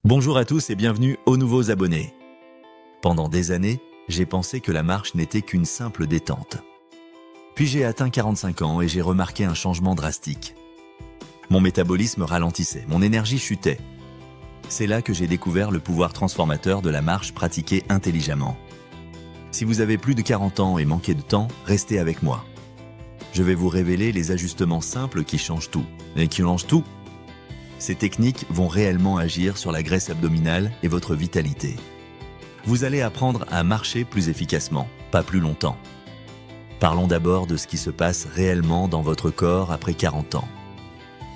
Bonjour à tous et bienvenue aux nouveaux abonnés. Pendant des années, j'ai pensé que la marche n'était qu'une simple détente. Puis j'ai atteint 45 ans et j'ai remarqué un changement drastique. Mon métabolisme ralentissait, mon énergie chutait. C'est là que j'ai découvert le pouvoir transformateur de la marche pratiquée intelligemment. Si vous avez plus de 40 ans et manquez de temps, restez avec moi. Je vais vous révéler les ajustements simples qui changent tout. Et qui changent tout. Ces techniques vont réellement agir sur la graisse abdominale et votre vitalité. Vous allez apprendre à marcher plus efficacement, pas plus longtemps. Parlons d'abord de ce qui se passe réellement dans votre corps après 40 ans.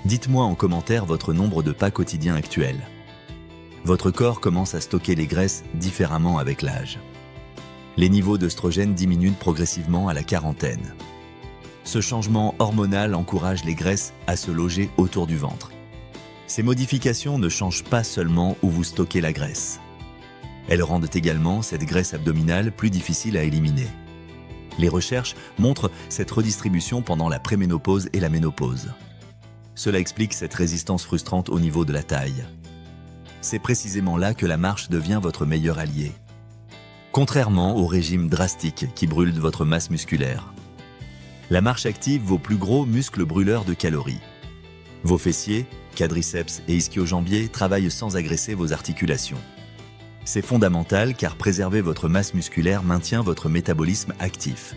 Dites-moi en commentaire votre nombre de pas quotidiens actuel. Votre corps commence à stocker les graisses différemment avec l'âge. Les niveaux d'œstrogène diminuent progressivement à la quarantaine. Ce changement hormonal encourage les graisses à se loger autour du ventre. Ces modifications ne changent pas seulement où vous stockez la graisse. Elles rendent également cette graisse abdominale plus difficile à éliminer. Les recherches montrent cette redistribution pendant la préménopause et la ménopause. Cela explique cette résistance frustrante au niveau de la taille. C'est précisément là que la marche devient votre meilleur allié. Contrairement au régime drastique qui brûle votre masse musculaire. La marche active vos plus gros muscles brûleurs de calories. Vos fessiers, quadriceps et ischio-jambiers travaillent sans agresser vos articulations. C'est fondamental car préserver votre masse musculaire maintient votre métabolisme actif.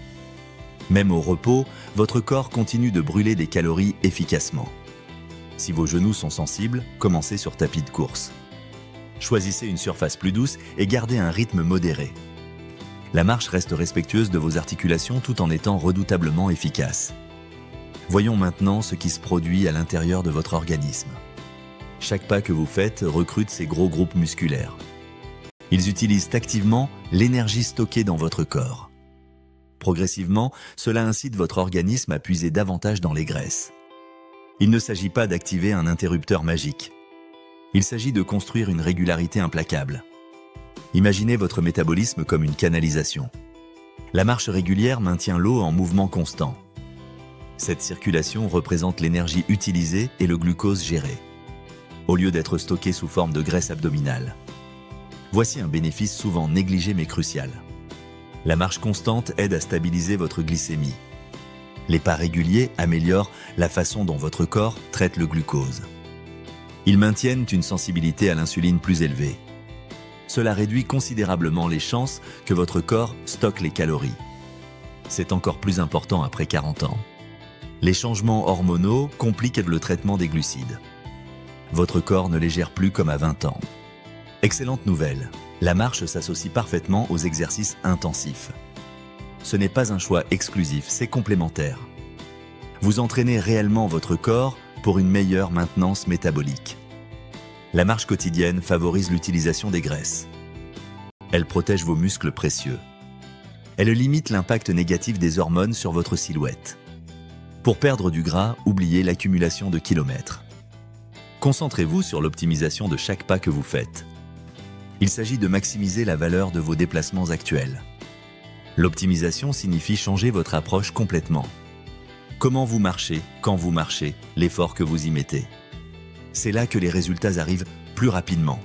Même au repos, votre corps continue de brûler des calories efficacement. Si vos genoux sont sensibles, commencez sur tapis de course. Choisissez une surface plus douce et gardez un rythme modéré. La marche reste respectueuse de vos articulations tout en étant redoutablement efficace. Voyons maintenant ce qui se produit à l'intérieur de votre organisme. Chaque pas que vous faites recrute ces gros groupes musculaires. Ils utilisent activement l'énergie stockée dans votre corps. Progressivement, cela incite votre organisme à puiser davantage dans les graisses. Il ne s'agit pas d'activer un interrupteur magique. Il s'agit de construire une régularité implacable. Imaginez votre métabolisme comme une canalisation. La marche régulière maintient l'eau en mouvement constant. Cette circulation représente l'énergie utilisée et le glucose géré, au lieu d'être stocké sous forme de graisse abdominale. Voici un bénéfice souvent négligé mais crucial. La marche constante aide à stabiliser votre glycémie. Les pas réguliers améliorent la façon dont votre corps traite le glucose. Ils maintiennent une sensibilité à l'insuline plus élevée. Cela réduit considérablement les chances que votre corps stocke les calories. C'est encore plus important après 40 ans. Les changements hormonaux compliquent le traitement des glucides. Votre corps ne les gère plus comme à 20 ans. Excellente nouvelle, la marche s'associe parfaitement aux exercices intensifs. Ce n'est pas un choix exclusif, c'est complémentaire. Vous entraînez réellement votre corps pour une meilleure maintenance métabolique. La marche quotidienne favorise l'utilisation des graisses. Elle protège vos muscles précieux. Elle limite l'impact négatif des hormones sur votre silhouette. Pour perdre du gras, oubliez l'accumulation de kilomètres. Concentrez-vous sur l'optimisation de chaque pas que vous faites. Il s'agit de maximiser la valeur de vos déplacements actuels. L'optimisation signifie changer votre approche complètement. Comment vous marchez, quand vous marchez, l'effort que vous y mettez. C'est là que les résultats arrivent plus rapidement.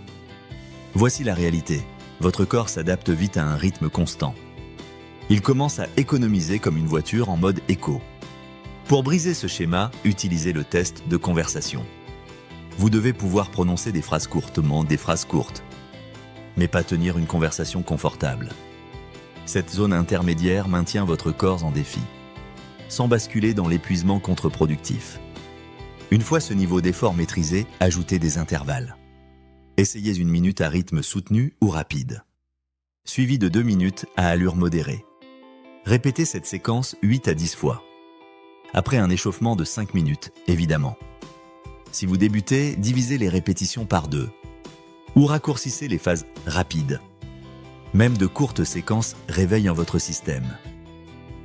Voici la réalité. Votre corps s'adapte vite à un rythme constant. Il commence à économiser comme une voiture en mode éco. Pour briser ce schéma, utilisez le test de conversation. Vous devez pouvoir prononcer des phrases courtes, mais pas tenir une conversation confortable. Cette zone intermédiaire maintient votre corps en défi, sans basculer dans l'épuisement contre-productif. Une fois ce niveau d'effort maîtrisé, ajoutez des intervalles. Essayez 1 minute à rythme soutenu ou rapide, suivi de 2 minutes à allure modérée. Répétez cette séquence 8 à 10 fois. Après un échauffement de 5 minutes, évidemment. Si vous débutez, divisez les répétitions par 2 ou raccourcissez les phases rapides. Même de courtes séquences réveillent votre système.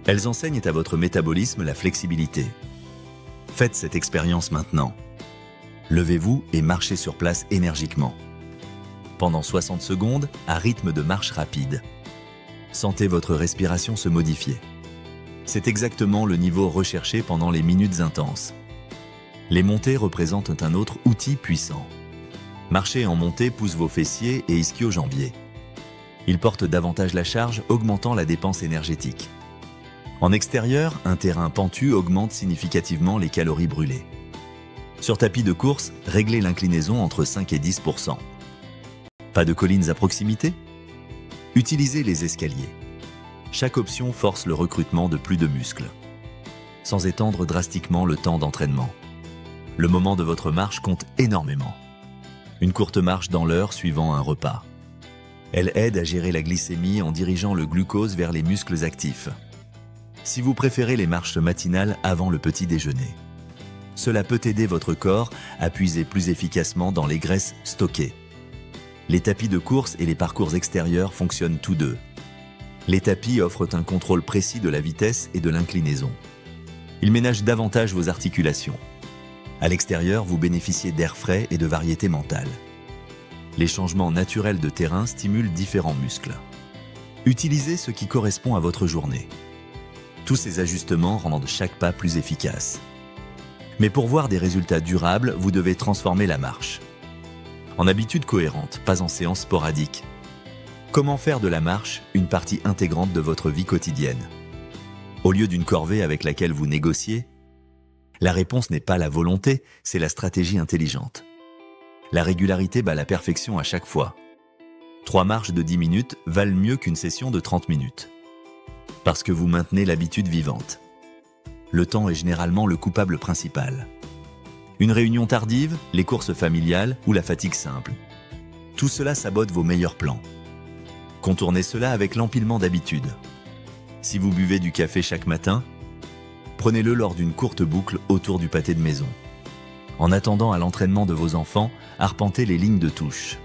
Elles enseignent à votre métabolisme la flexibilité. Faites cette expérience maintenant. Levez-vous et marchez sur place énergiquement. Pendant 60 secondes, à rythme de marche rapide. Sentez votre respiration se modifier. C'est exactement le niveau recherché pendant les minutes intenses. Les montées représentent un autre outil puissant. Marcher en montée pousse vos fessiers et ischio-jambiers. Il porte davantage la charge, augmentant la dépense énergétique. En extérieur, un terrain pentu augmente significativement les calories brûlées. Sur tapis de course, réglez l'inclinaison entre 5 et 10%. Pas de collines à proximité? Utilisez les escaliers. Chaque option force le recrutement de plus de muscles, sans étendre drastiquement le temps d'entraînement. Le moment de votre marche compte énormément. Une courte marche dans l'heure suivant un repas. Elle aide à gérer la glycémie en dirigeant le glucose vers les muscles actifs. Si vous préférez les marches matinales avant le petit déjeuner, cela peut aider votre corps à puiser plus efficacement dans les graisses stockées. Les tapis de course et les parcours extérieurs fonctionnent tous deux. Les tapis offrent un contrôle précis de la vitesse et de l'inclinaison. Ils ménagent davantage vos articulations. À l'extérieur, vous bénéficiez d'air frais et de variété mentale. Les changements naturels de terrain stimulent différents muscles. Utilisez ce qui correspond à votre journée. Tous ces ajustements rendent chaque pas plus efficace. Mais pour voir des résultats durables, vous devez transformer la marche. En habitude cohérente, pas en séance sporadique. Comment faire de la marche une partie intégrante de votre vie quotidienne? Au lieu d'une corvée avec laquelle vous négociez, la réponse n'est pas la volonté, c'est la stratégie intelligente. La régularité bat la perfection à chaque fois. 3 marches de 10 minutes valent mieux qu'une session de 30 minutes. Parce que vous maintenez l'habitude vivante. Le temps est généralement le coupable principal. Une réunion tardive, les courses familiales ou la fatigue simple. Tout cela sabote vos meilleurs plans. Contournez cela avec l'empilement d'habitudes. Si vous buvez du café chaque matin, prenez-le lors d'une courte boucle autour du pâté de maison. En attendant à l'entraînement de vos enfants, arpentez les lignes de touche.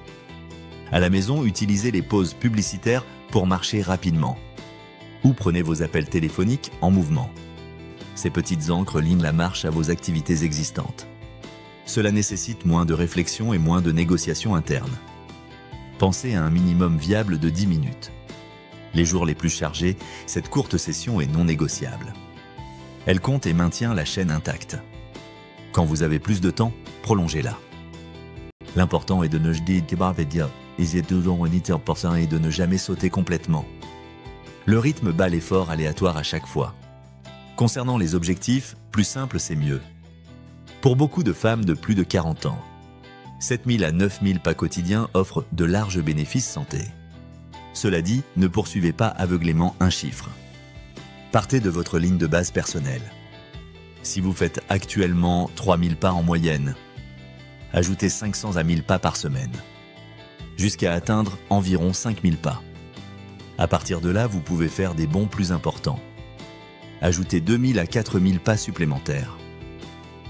À la maison, utilisez les pauses publicitaires pour marcher rapidement. Ou prenez vos appels téléphoniques en mouvement. Ces petites ancres lignent la marche à vos activités existantes. Cela nécessite moins de réflexion et moins de négociations internes. Pensez à un minimum viable de 10 minutes. Les jours les plus chargés, cette courte session est non négociable. Elle compte et maintient la chaîne intacte. Quand vous avez plus de temps, prolongez-la. L'important est de ne et de ne jamais sauter complètement. Le rythme bat l'effort aléatoire à chaque fois. Concernant les objectifs, plus simple c'est mieux. Pour beaucoup de femmes de plus de 40 ans, 7000 à 9000 pas quotidiens offrent de larges bénéfices santé. Cela dit, ne poursuivez pas aveuglément un chiffre. Partez de votre ligne de base personnelle. Si vous faites actuellement 3000 pas en moyenne, ajoutez 500 à 1000 pas par semaine, jusqu'à atteindre environ 5000 pas. À partir de là, vous pouvez faire des bonds plus importants. Ajoutez 2000 à 4000 pas supplémentaires,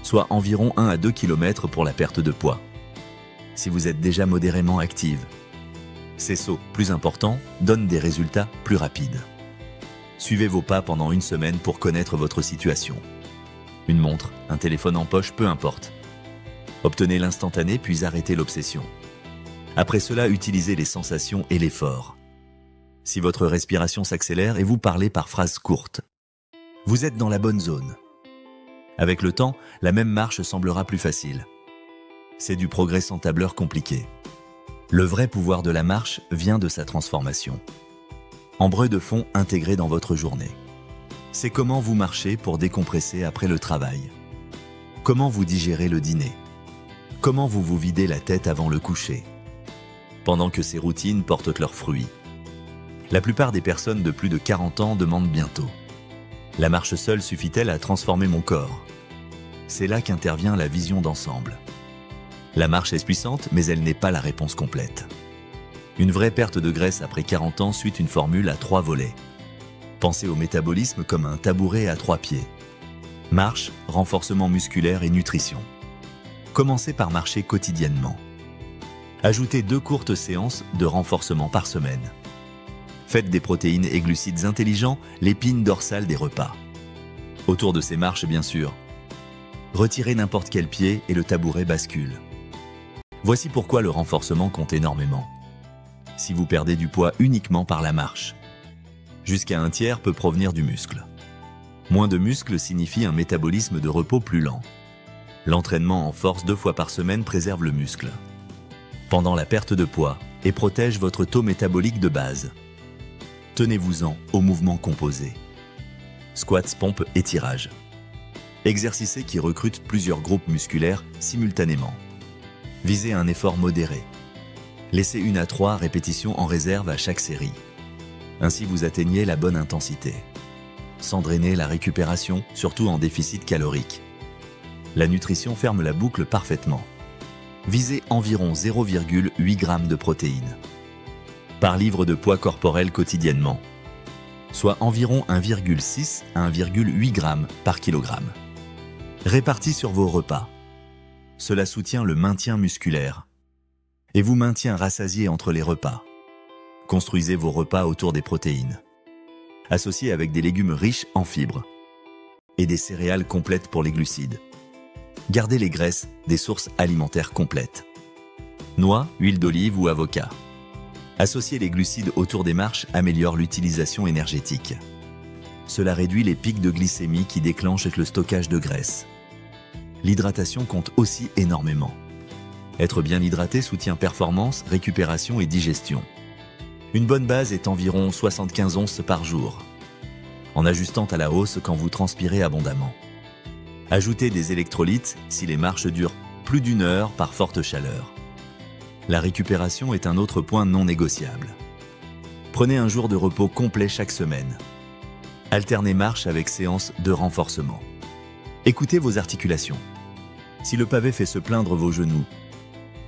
soit environ 1 à 2 km pour la perte de poids. Si vous êtes déjà modérément active, ces sauts plus importants donnent des résultats plus rapides. Suivez vos pas pendant une semaine pour connaître votre situation. Une montre, un téléphone en poche, peu importe. Obtenez l'instantané puis arrêtez l'obsession. Après cela, utilisez les sensations et l'effort. Si votre respiration s'accélère et vous parlez par phrases courtes, vous êtes dans la bonne zone. Avec le temps, la même marche semblera plus facile. C'est du progrès sans tableur compliqué. Le vrai pouvoir de la marche vient de sa transformation. En bruit de fond intégré dans votre journée. C'est comment vous marchez pour décompresser après le travail. Comment vous digérez le dîner. Comment vous vous videz la tête avant le coucher. Pendant que ces routines portent leurs fruits. La plupart des personnes de plus de 40 ans demandent bientôt. La marche seule suffit-elle à transformer mon corps? C'est là qu'intervient la vision d'ensemble. La marche est puissante, mais elle n'est pas la réponse complète. Une vraie perte de graisse après 40 ans suit une formule à 3 volets. Pensez au métabolisme comme un tabouret à 3 pieds. Marche, renforcement musculaire et nutrition. Commencez par marcher quotidiennement. Ajoutez 2 courtes séances de renforcement par semaine. Faites des protéines et glucides intelligents l'épine dorsale des repas. Autour de ces marches, bien sûr. Retirez n'importe quel pied et le tabouret bascule. Voici pourquoi le renforcement compte énormément. Si vous perdez du poids uniquement par la marche, jusqu'à un tiers peut provenir du muscle. Moins de muscles signifie un métabolisme de repos plus lent. L'entraînement en force 2 fois par semaine préserve le muscle. pendant la perte de poids et protège votre taux métabolique de base. Tenez-vous-en aux mouvements composés. Squats, pompes et tirages. Exercices qui recrutent plusieurs groupes musculaires simultanément. Visez un effort modéré. Laissez 1 à 3 répétitions en réserve à chaque série. Ainsi vous atteignez la bonne intensité. Sans drainer la récupération, surtout en déficit calorique. La nutrition ferme la boucle parfaitement. Visez environ 0,8 g de protéines par livre de poids corporel quotidiennement, soit environ 1,6 à 1,8 g par kilogramme. Répartis sur vos repas. Cela soutient le maintien musculaire et vous maintient rassasié entre les repas. Construisez vos repas autour des protéines, associés avec des légumes riches en fibres et des céréales complètes pour les glucides. Gardez les graisses des sources alimentaires complètes. Noix, huile d'olive ou avocat. Associer les glucides autour des marches améliore l'utilisation énergétique. Cela réduit les pics de glycémie qui déclenchent le stockage de graisse. L'hydratation compte aussi énormément. Être bien hydraté soutient performance, récupération et digestion. Une bonne base est environ 75 onces par jour, en ajustant à la hausse quand vous transpirez abondamment. Ajoutez des électrolytes si les marches durent plus d'1 heure par forte chaleur. La récupération est un autre point non négociable. Prenez un jour de repos complet chaque semaine. Alternez marche avec séance de renforcement. Écoutez vos articulations. Si le pavé fait se plaindre vos genoux,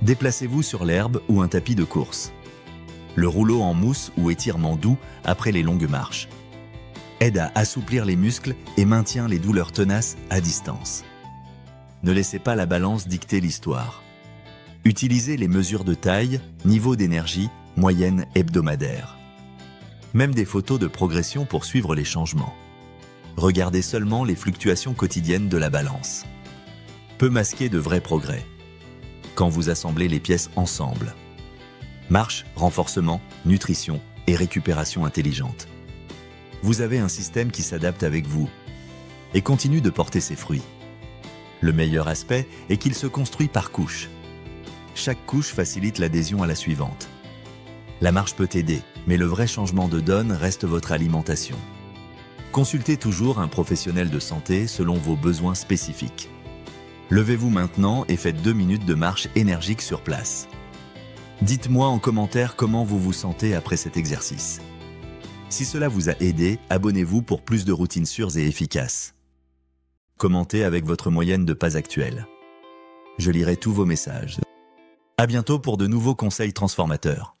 déplacez-vous sur l'herbe ou un tapis de course. Le rouleau en mousse ou étirement doux après les longues marches aide à assouplir les muscles et maintient les douleurs tenaces à distance. Ne laissez pas la balance dicter l'histoire. Utilisez les mesures de taille, niveau d'énergie, moyenne hebdomadaire. Même des photos de progression pour suivre les changements. Regardez seulement les fluctuations quotidiennes de la balance. Peut masquer de vrais progrès quand vous assemblez les pièces ensemble. Marche, renforcement, nutrition et récupération intelligente. Vous avez un système qui s'adapte avec vous et continue de porter ses fruits. Le meilleur aspect est qu'il se construit par couches. Chaque couche facilite l'adhésion à la suivante. La marche peut aider, mais le vrai changement de donne reste votre alimentation. Consultez toujours un professionnel de santé selon vos besoins spécifiques. Levez-vous maintenant et faites 2 minutes de marche énergique sur place. Dites-moi en commentaire comment vous vous sentez après cet exercice. Si cela vous a aidé, abonnez-vous pour plus de routines sûres et efficaces. Commentez avec votre moyenne de pas actuelle. Je lirai tous vos messages. À bientôt pour de nouveaux conseils transformateurs.